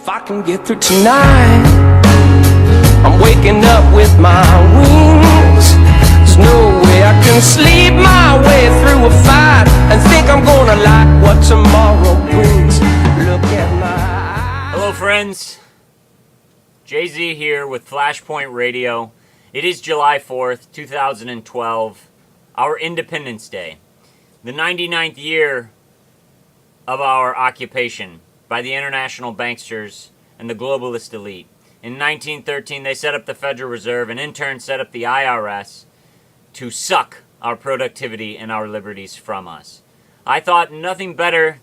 If I can get through tonight, I'm waking up with my wings. There's no way I can sleep my way through a fight and think I'm gonna like what tomorrow brings. Look at my eyes. Hello friends, Jay-Z here with Flashpoint Radio. It is July 4th, 2012, our Independence Day, the 99th year of our occupation by the international banksters and the globalist elite. In 1913, they set up the Federal Reserve and in turn set up the IRS to suck our productivity and our liberties from us. I thought nothing better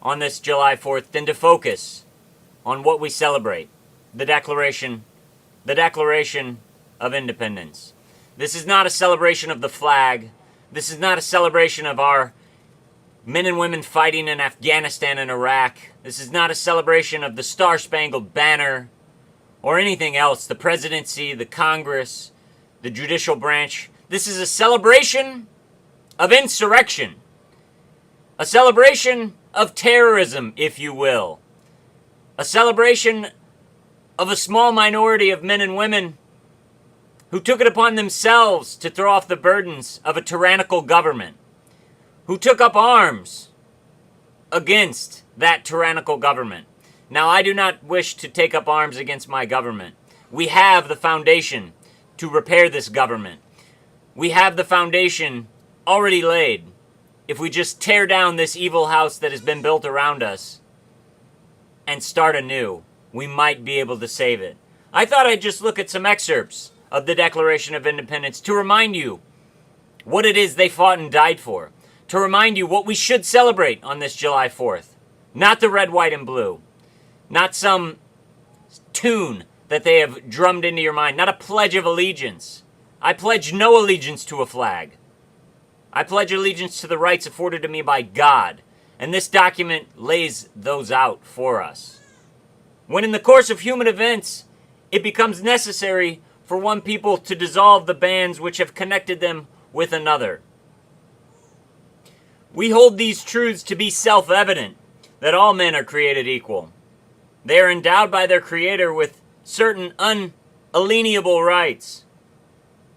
on this July 4th than to focus on what we celebrate, the Declaration of Independence. This is not a celebration of the flag. This is not a celebration of our men and women fighting in Afghanistan and Iraq. This is not a celebration of the Star-Spangled Banner or anything else, the presidency, the Congress, the judicial branch. This is a celebration of insurrection, a celebration of terrorism, if you will, a celebration of a small minority of men and women who took it upon themselves to throw off the burdens of a tyrannical government, who took up arms against that tyrannical government. Now, I do not wish to take up arms against my government. We have the foundation to repair this government. We have the foundation already laid. If we just tear down this evil house that has been built around us and start anew, we might be able to save it. I thought I'd just look at some excerpts of the Declaration of Independence to remind you what it is they fought and died for. To remind you what we should celebrate on this July 4th. Not the red, white, and blue. Not some tune that they have drummed into your mind. Not a pledge of allegiance. I pledge no allegiance to a flag. I pledge allegiance to the rights afforded to me by God. And this document lays those out for us. When in the course of human events, it becomes necessary for one people to dissolve the bands which have connected them with another. We hold these truths to be self-evident, that all men are created equal. They are endowed by their Creator with certain unalienable rights,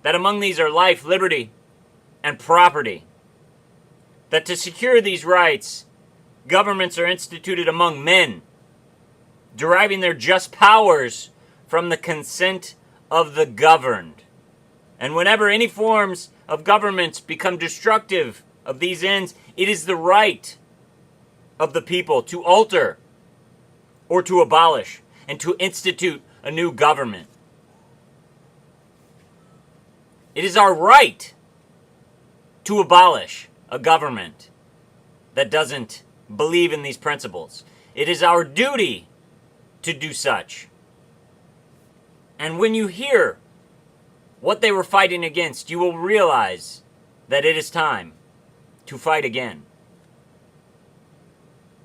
that among these are life, liberty, and property. That to secure these rights, governments are instituted among men, deriving their just powers from the consent of the governed. And whenever any forms of governments become destructive of these ends, it is the right of the people to alter or to abolish and to institute a new government. It is our right to abolish a government that doesn't believe in these principles. It is our duty to do such. And when you hear what they were fighting against, you will realize that it is time to fight again.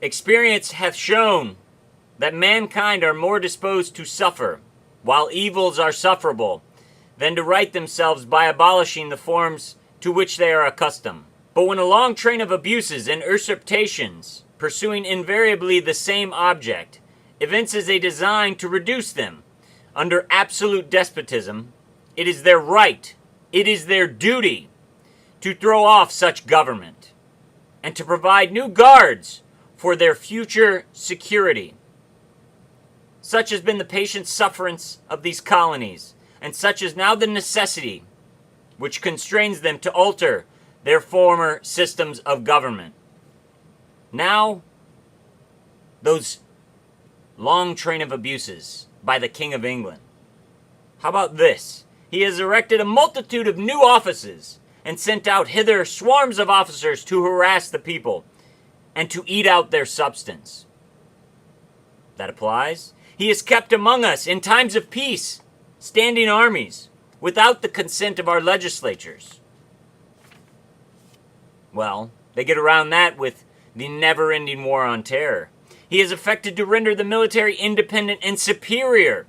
Experience hath shown that mankind are more disposed to suffer, while evils are sufferable, than to right themselves by abolishing the forms to which they are accustomed. But when a long train of abuses and usurpations, pursuing invariably the same object, evinces a design to reduce them under absolute despotism, it is their right, it is their duty to throw off such government and to provide new guards for their future security. Such has been the patient sufferance of these colonies, and such is now the necessity which constrains them to alter their former systems of government. Now, those long train of abuses by the King of England. How about this? He has erected a multitude of new offices and sent out hither swarms of officers to harass the people and to eat out their substance. That applies. He has kept among us in times of peace standing armies without the consent of our legislatures. Well, they get around that with the never-ending war on terror. He has effected to render the military independent and superior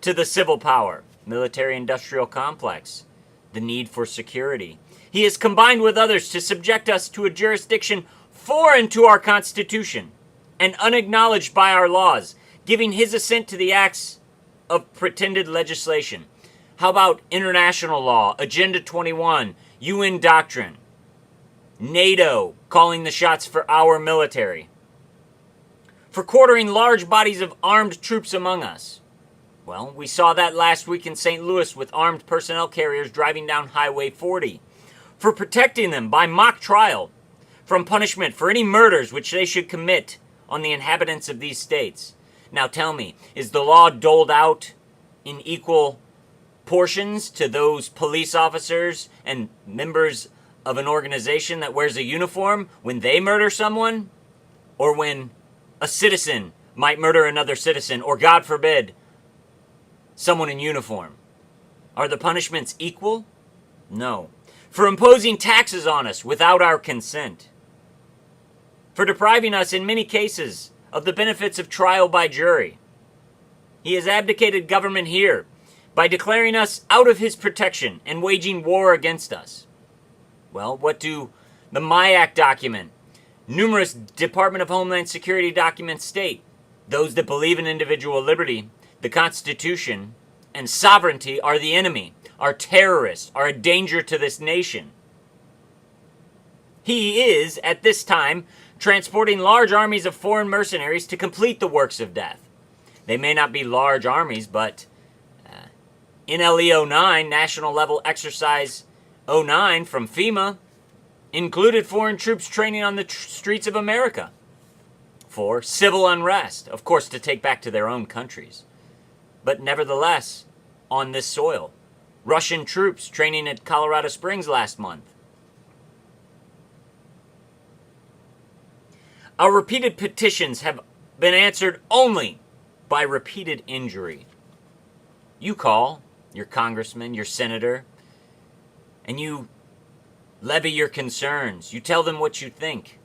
to the civil power, military-industrial complex, the need for security. He has combined with others to subject us to a jurisdiction foreign to our Constitution and unacknowledged by our laws, giving his assent to the acts of pretended legislation? How about international law, Agenda 21, UN doctrine, NATO calling the shots for our military, for quartering large bodies of armed troops among us? Well, we saw that last week in St. Louis with armed personnel carriers driving down Highway 40, for protecting them by mock trial from punishment for any murders which they should commit on the inhabitants of these states. Now tell me, is the law doled out in equal portions to those police officers and members of an organization that wears a uniform when they murder someone? Or when a citizen might murder another citizen, or God forbid, someone in uniform? Are the punishments equal? No. For imposing taxes on us without our consent, for depriving us in many cases of the benefits of trial by jury. He has abdicated government here by declaring us out of his protection and waging war against us. Well, what do the MIAC document, numerous Department of Homeland Security documents state? Those that believe in individual liberty, the Constitution, and sovereignty are the enemy, are terrorists, are a danger to this nation. He is, at this time, transporting large armies of foreign mercenaries to complete the works of death. They may not be large armies, but NLE 09, National Level Exercise 09 from FEMA, included foreign troops training on the streets of America for civil unrest, of course, to take back to their own countries. But nevertheless, on this soil, Russian troops training at Colorado Springs last month. Our repeated petitions have been answered only by repeated injury. You call your congressman, your senator, and you levy your concerns. You tell them what you think,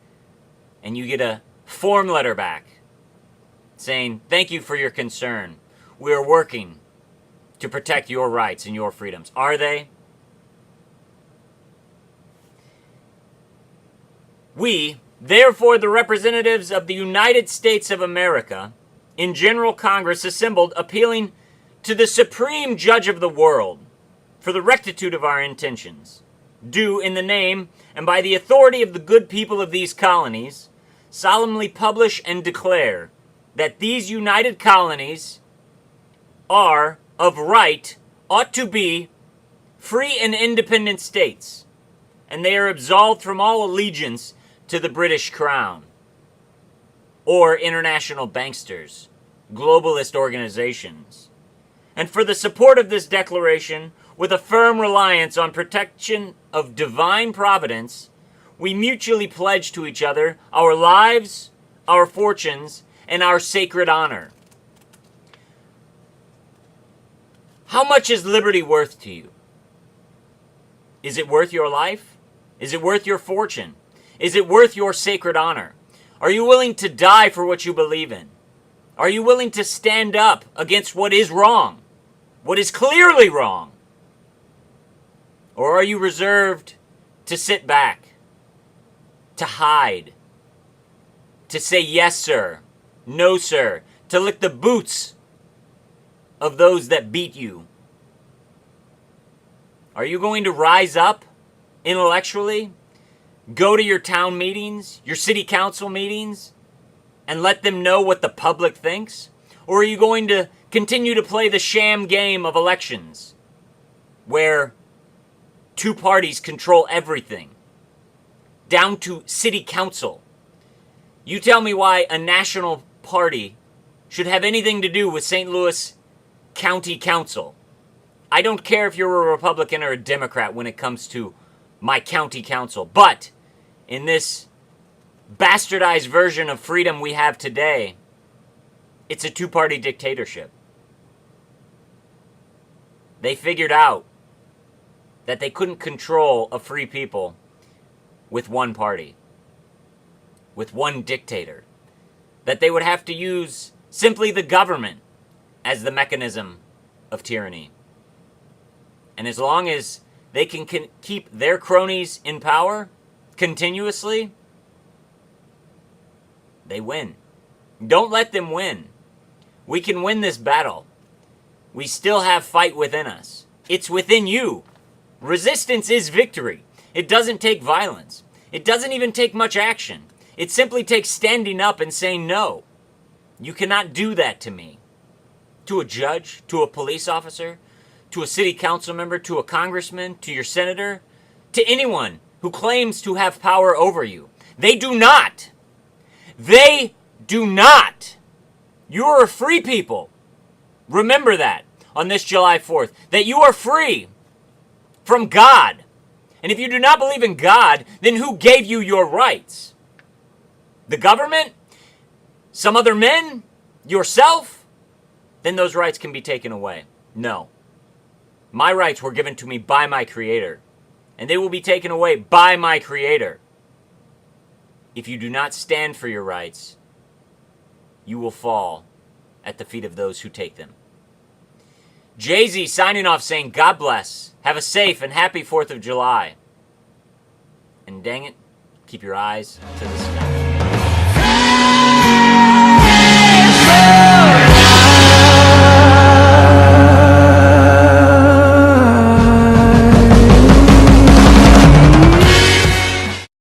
and you get a form letter back saying, "Thank you for your concern. We are working to protect your rights and your freedoms." Are they? We, therefore, the representatives of the United States of America, in General Congress assembled, appealing to the Supreme Judge of the world for the rectitude of our intentions, do, in the name and by the authority of the good people of these colonies, solemnly publish and declare that these united colonies are, of right, ought to be free and independent states, and they are absolved from all allegiance to the British Crown or international banksters, globalist organizations. And for the support of this declaration, with a firm reliance on protection of divine providence, we mutually pledge to each other our lives, our fortunes, and our sacred honor. How much is liberty worth to you? Is it worth your life? Is it worth your fortune? Is it worth your sacred honor? Are you willing to die for what you believe in? Are you willing to stand up against what is wrong, what is clearly wrong? Or are you reserved to sit back, to hide, to say yes, sir, no, sir, to lick the boots of those that beat you? Are you going to rise up intellectually, go to your town meetings, your city council meetings, and let them know what the public thinks? Or are you going to continue to play the sham game of elections, where two parties control everything, down to city council? You tell me why a national party should have anything to do with St. Louis County Council. I don't care if you're a Republican or a Democrat when it comes to my county council. But in this bastardized version of freedom we have today, it's a two-party dictatorship. They figured out that they couldn't control a free people with one party, with one dictator, that they would have to use simply the government as the mechanism of tyranny. And as long as they can keep their cronies in power continuously, they win. Don't let them win. We can win this battle. We still have fight within us. It's within you. Resistance is victory. It doesn't take violence. It doesn't even take much action. It simply takes standing up and saying no. You cannot do that to me. To a judge, to a police officer, to a city council member, to a congressman, to your senator, to anyone who claims to have power over you. They do not. They do not. You are a free people. Remember that on this July 4th, that you are free from God. And if you do not believe in God, then who gave you your rights? The government? Some other men? Yourself? Then those rights can be taken away. No. My rights were given to me by my Creator, and they will be taken away by my Creator. If you do not stand for your rights, you will fall at the feet of those who take them. Jay-Z signing off saying, God bless. Have a safe and happy 4th of July. And dang it, keep your eyes to the sky.